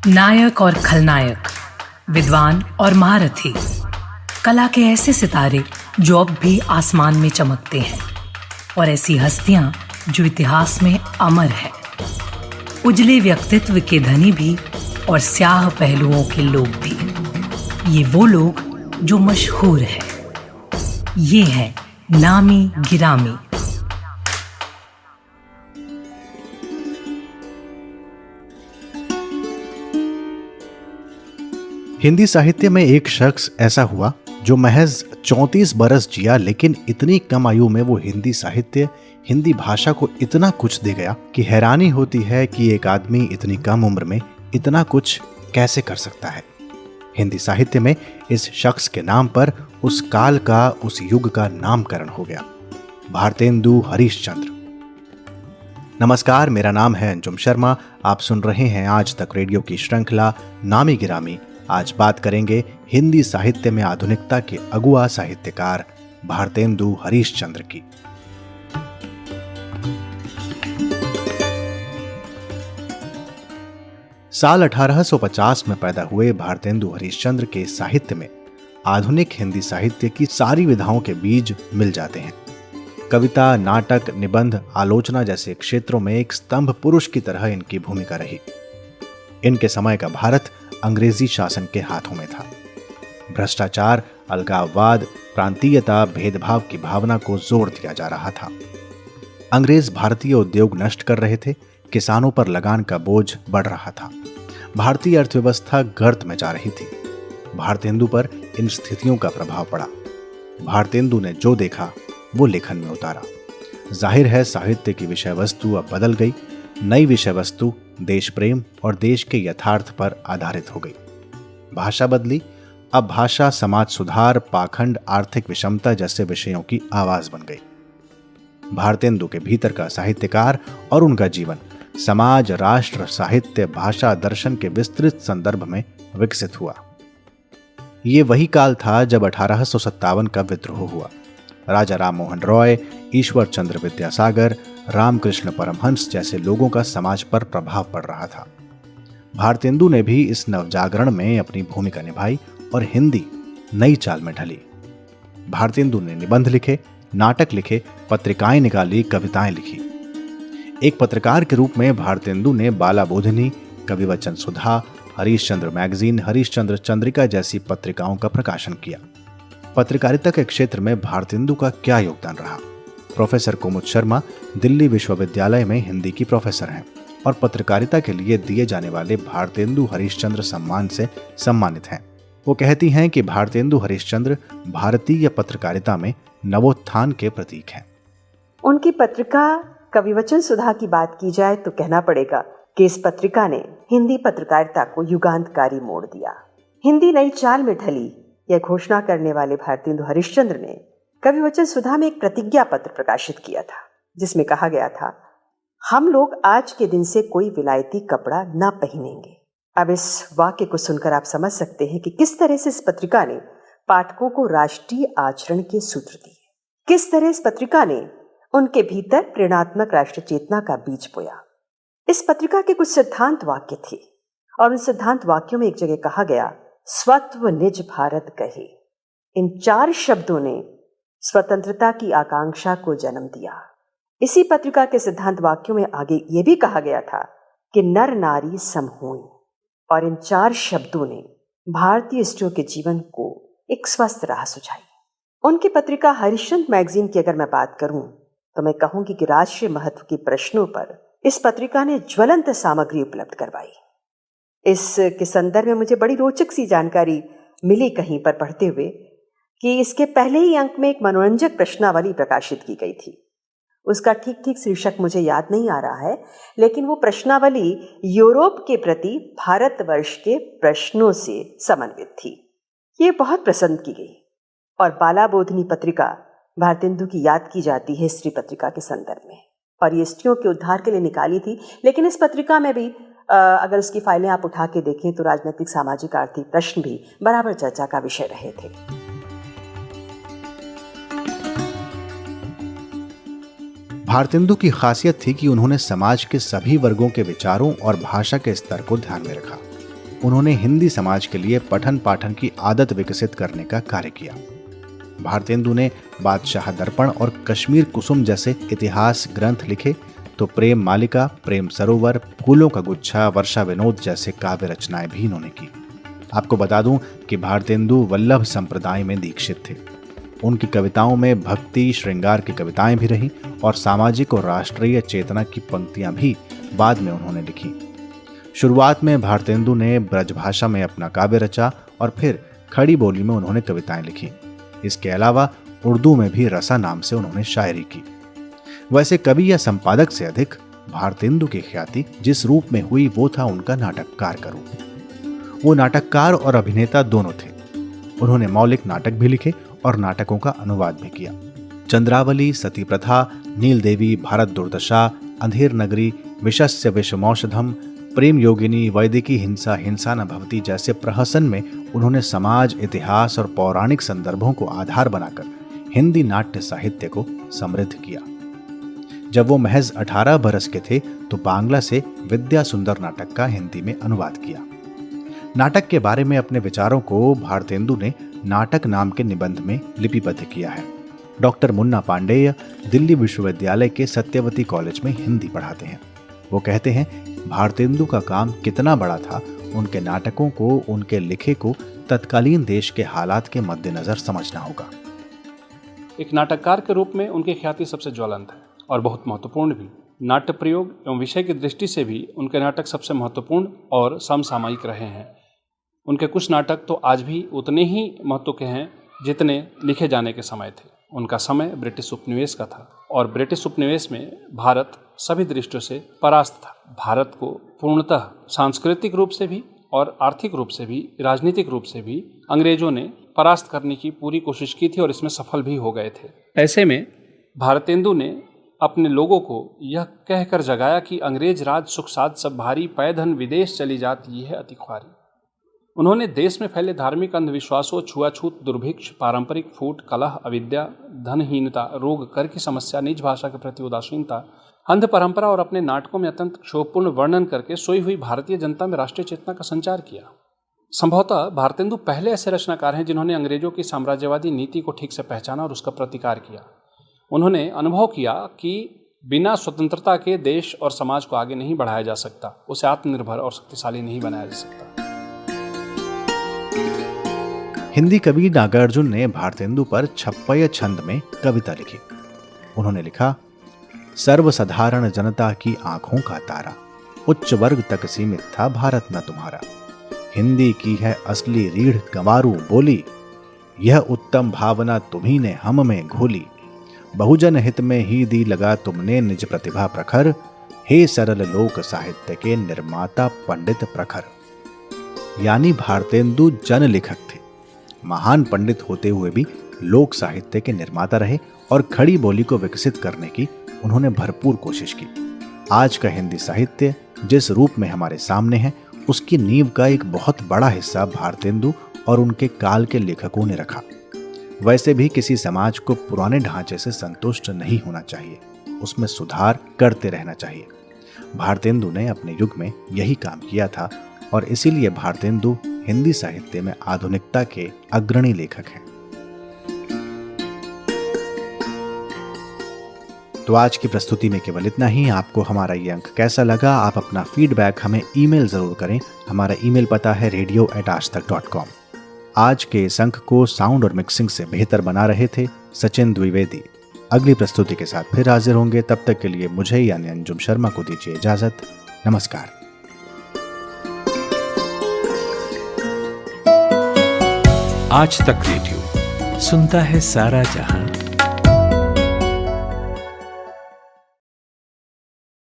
नायक और खलनायक, विद्वान और महारथी, कला के ऐसे सितारे जो अब भी आसमान में चमकते हैं, और ऐसी हस्तियां जो इतिहास में अमर हैं। उजले व्यक्तित्व के धनी भी और स्याह पहलुओं के लोग भी। ये वो लोग जो मशहूर हैं। ये है नामी गिरामी। हिंदी साहित्य में एक शख्स ऐसा हुआ जो महज 34 बरस जिया, लेकिन इतनी कम आयु में वो हिंदी साहित्य, हिंदी भाषा को इतना कुछ दे गया कि हैरानी होती है कि एक आदमी इतनी कम उम्र में इतना कुछ कैसे कर सकता है। हिंदी साहित्य में इस शख्स के नाम पर उस काल का, उस युग का नामकरण हो गया, भारतेंदु हरीशचंद्र। नमस्कार, मेरा नाम है अंजुम शर्मा। आप सुन रहे हैं आज तक रेडियो की श्रृंखला नामी गिरामी। आज बात करेंगे हिंदी साहित्य में आधुनिकता के अगुआ साहित्यकार भारतेंदु हरीशचंद्र की। साल 1850 में पैदा हुए भारतेंदु हरीशचंद्र के साहित्य में आधुनिक हिंदी साहित्य की सारी विधाओं के बीज मिल जाते हैं। कविता, नाटक, निबंध, आलोचना जैसे क्षेत्रों में एक स्तंभ पुरुष की तरह इनकी भूमिका रही। इनके समय का भारत अंग्रेजी शासन के हाथों में था। भ्रष्टाचार, अलगाववाद, प्रांतीयता, भेदभाव की भावना को जोर दिया जा रहा था। अंग्रेज भारतीय उद्योग नष्ट कर रहे थे, किसानों पर लगान का बोझ बढ़ रहा था, भारतीय अर्थव्यवस्था गर्त में जा रही थी। भारतेंदु पर इन स्थितियों का प्रभाव पड़ा। भारतेंदु ने जो देखा वो लेखन में उतारा। जाहिर है साहित्य की विषय वस्तु अब बदल गई। नई विषय वस्तु देश प्रेम और देश के यथार्थ पर आधारित हो गई। भाषा बदली। अब भाषा समाज सुधार, पाखंड, आर्थिक विषमता जैसे विषयों की आवाज बन गई। भारतेंदु के भीतर का साहित्यकार और उनका जीवन समाज, राष्ट्र, साहित्य, भाषा, दर्शन के विस्तृत संदर्भ में विकसित हुआ। ये वही काल था जब 1857 का विद्रोह हुआ। राजा राम मोहन रॉय, ईश्वर चंद्र विद्यासागर, रामकृष्ण परमहंस जैसे लोगों का समाज पर प्रभाव पड़ रहा था। भारतेंदु ने भी इस नवजागरण में अपनी भूमिका निभाई और हिंदी नई चाल में ढली। भारतेंदु ने निबंध लिखे, नाटक लिखे, पत्रिकाएं निकाली, कविताएं लिखी। एक पत्रकार के रूप में भारतेंदु ने बाला बोधिनी, कविवचन सुधा, हरीशचंद्र मैगजीन, हरीशचंद्र चंद्रिका जैसी पत्रिकाओं का प्रकाशन किया। पत्रकारिता के क्षेत्र में भारतेंदु का क्या योगदान रहा? प्रोफेसर कुमुद शर्मा दिल्ली विश्वविद्यालय में हिंदी की प्रोफेसर हैं और पत्रकारिता के लिए दिए जाने वाले भारतेंदु हरीशचंद्र सम्मान से सम्मानित हैं। वो कहती हैं कि भारतेंदु हरीशचंद्र भारतीय पत्रकारिता में नवोत्थान के प्रतीक हैं। उनकी पत्रिका कविवचन सुधा की बात की जाए तो कहना पड़ेगा कि इस पत्रिका ने हिंदी पत्रकारिता को युगांतकारी मोड़ दिया। हिंदी नई चाल में ढली, यह घोषणा करने वाले भारतेंदु हरीशचंद्र ने कविवचन सुधा में एक प्रतिज्ञा पत्र प्रकाशित किया था, जिसमें कहा गया था, हम लोग आज के दिन से कोई विलायती कपड़ा न पहनेंगे। अब इस वाक्य को सुनकर आप समझ सकते हैं कि किस तरह से इस पत्रिका ने पाठकों को राष्ट्रीय आचरण के सूत्र दिए, किस तरह इस पत्रिका ने उनके भीतर प्रेरणात्मक राष्ट्र चेतना का बीज बोया। इस पत्रिका के कुछ सिद्धांत वाक्य थे और उन सिद्धांत वाक्यों में एक जगह कहा गया, स्वत्व निज भारत कहे। इन 4 शब्दों ने स्वतंत्रता की आकांक्षा को जन्म दिया। इसी पत्रिका के सिद्धांत वाक्यों में आगे यह भी कहा गया था कि नर नारी सम होएं, और इन 4 शब्दों ने भारतीय स्त्रियों के जीवन को एक स्वस्थ राह सुझाई। उनकी पत्रिका हरीशचंद्र मैगजीन की अगर मैं बात करूं तो मैं कहूंगी कि राष्ट्रीय महत्व के प्रश्नों पर इस पत्रिका ने ज्वलंत सामग्री उपलब्ध करवाई। इसके संदर्भ में मुझे बड़ी रोचक सी जानकारी मिली कहीं पर पढ़ते हुए कि इसके पहले ही अंक में एक मनोरंजक प्रश्नावली प्रकाशित की गई थी। उसका ठीक ठीक शीर्षक मुझे याद नहीं आ रहा है, लेकिन वो प्रश्नावली यूरोप के प्रति भारतवर्ष के प्रश्नों से समन्वित थी। ये बहुत पसंद की गई और बाला बोधिनी पत्रिका भारतेंदु की याद की जाती है स्त्री पत्रिका के संदर्भ में, और ये स्त्रियों के उद्धार के लिए निकाली थी। लेकिन इस पत्रिका में भी अगर उसकी फाइलें आप उठा के देखें तो राजनीतिक, सामाजिक, आर्थिक प्रश्न भी बराबर चर्चा का विषय रहे थे। भारतेंदु की खासियत थी कि उन्होंने समाज के सभी वर्गों के विचारों और भाषा के स्तर को ध्यान में रखा। उन्होंने हिंदी समाज के लिए पठन पाठन की आदत विकसित करने का कार्य किया। भारतेंदु ने बादशाह दर्पण और कश्मीर कुसुम जैसे इतिहास ग्रंथ लिखे तो प्रेम मालिका, प्रेम सरोवर, फूलों का गुच्छा, वर्षा विनोद जैसे काव्य रचनाएं भी इन्होंने की। आपको बता दूं कि भारतेंदु वल्लभ संप्रदाय में दीक्षित थे। उनकी कविताओं में भक्ति श्रृंगार की कविताएं भी रहीं और सामाजिक और राष्ट्रीय चेतना की पंक्तियां भी बाद में उन्होंने लिखी। शुरुआत में भारतेंदु ने ब्रजभाषा में अपना काव्य रचा और फिर खड़ी बोली में उन्होंने कविताएं लिखी। इसके अलावा उर्दू में भी रसा नाम से उन्होंने शायरी की। वैसे कवि या संपादक से अधिक भारतेंदु की ख्याति जिस रूप में हुई वो था उनका नाटककार का रूप। वो नाटककार और अभिनेता दोनों थे। उन्होंने मौलिक नाटक भी लिखे और नाटकों का अनुवाद भी किया। चंद्रावली, सती प्रथा, नील देवी, भारत दुर्दशा, अंधेर नगरी, विषस्य विषमौषधम, प्रेम योगिनी, वैदिकी हिंसा, हिंसा न भवती जैसे प्रहसन में उन्होंने समाज, इतिहास और पौराणिक संदर्भों को आधार बनाकर हिंदी नाट्य साहित्य को समृद्ध किया। जब वो महज 18 बरस के थे तो बांग्ला से विद्या सुंदर नाटक का हिंदी में अनुवाद किया। नाटक के बारे में अपने विचारों को भारतेंदु ने नाटक नाम के निबंध में लिपिबद्ध किया है। डॉक्टर मुन्ना पांडेय दिल्ली विश्वविद्यालय के सत्यवती कॉलेज में हिंदी पढ़ाते हैं। वो कहते हैं भारतेंदु का काम कितना बड़ा था, उनके नाटकों को, उनके लिखे को तत्कालीन देश के हालात के मद्देनजर समझना होगा। एक नाटककार के रूप में उनकी ख्याति सबसे ज्वलंत है और बहुत महत्वपूर्ण भी। नाट्य प्रयोग एवं विषय की दृष्टि से भी उनके नाटक सबसे महत्वपूर्ण और समसामयिक रहे हैं। उनके कुछ नाटक तो आज भी उतने ही महत्व के हैं जितने लिखे जाने के समय थे। उनका समय ब्रिटिश उपनिवेश का था और ब्रिटिश उपनिवेश में भारत सभी दृष्टियों से परास्त था। भारत को पूर्णतः सांस्कृतिक रूप से भी और आर्थिक रूप से भी, राजनीतिक रूप से भी अंग्रेजों ने परास्त करने की पूरी कोशिश की थी और इसमें सफल भी हो गए थे। ऐसे में भारतेंदु ने अपने लोगों को यह कहकर जगाया कि अंग्रेज राज सुख साध सब भारी, पैधन विदेश चली जात ये है अति ख्वारी। उन्होंने देश में फैले धार्मिक अंधविश्वासों, छुआछूत, दुर्भिक्ष, पारंपरिक फूट, कलह, अविद्या, धनहीनता, रोग, कर की समस्या, निज भाषा के प्रति उदासीनता, अंध परंपरा और अपने नाटकों में अत्यंत क्षोभपूर्ण वर्णन करके सोई हुई भारतीय जनता में राष्ट्रीय चेतना का संचार किया। संभवतः भारतेंदु पहले ऐसे रचनाकार हैं जिन्होंने अंग्रेजों की साम्राज्यवादी नीति को ठीक से पहचाना और उसका प्रतिकार किया। उन्होंने अनुभव किया कि बिना स्वतंत्रता के देश और समाज को आगे नहीं बढ़ाया जा सकता, उसे आत्मनिर्भर और शक्तिशाली नहीं बनाया जा सकता। हिंदी कवि नागार्जुन ने भारतेंदु पर छप्पय छंद में कविता लिखी। उन्होंने लिखा, सर्वसाधारण जनता की आंखों का तारा, उच्च वर्ग तक सीमित था भारत न तुम्हारा। हिंदी की है असली रीढ़ गंवारू बोली, यह उत्तम भावना तुम्ही ने हम में घोली। बहुजन हित में ही दी लगा तुमने निज प्रतिभा प्रखर, हे सरल लोक साहित्य के निर्माता पंडित प्रखर। यानी भारतेंदु जन लेखक थे। महान पंडित होते हुए भी लोक साहित्य के निर्माता रहे और खड़ी बोली को विकसित करने की उन्होंने भरपूर कोशिश की। आज का हिंदी साहित्य जिस रूप में हमारे सामने है, उसकी नींव का एक बहुत बड़ा हिस्सा भारतेंदु और उनके काल के लेखकों ने रखा। वैसे भी किसी समाज को पुराने ढांचे से संतुष्ट नहीं होना चाहिए, उसमें सुधार करते रहना चाहिए। भारतेंदु ने अपने युग में यही काम किया था और इसीलिए भारतेंदु हिंदी साहित्य में आधुनिकता के अग्रणी लेखक हैं। तो आज की प्रस्तुति में केवल इतना ही। आपको हमारा ये अंक कैसा लगा, आप अपना फीडबैक हमें ईमेल जरूर करें। हमारा ईमेल पता है radio@aajtak.com। आज के इस अंक को साउंड और मिक्सिंग से बेहतर बना रहे थे सचिन द्विवेदी। अगली प्रस्तुति के साथ फिर हाजिर होंगे। तब तक के लिए मुझे यानी अंजुम शर्मा को दीजिए इजाजत। नमस्कार। आज तक रेडियो सुनता है सारा जहां।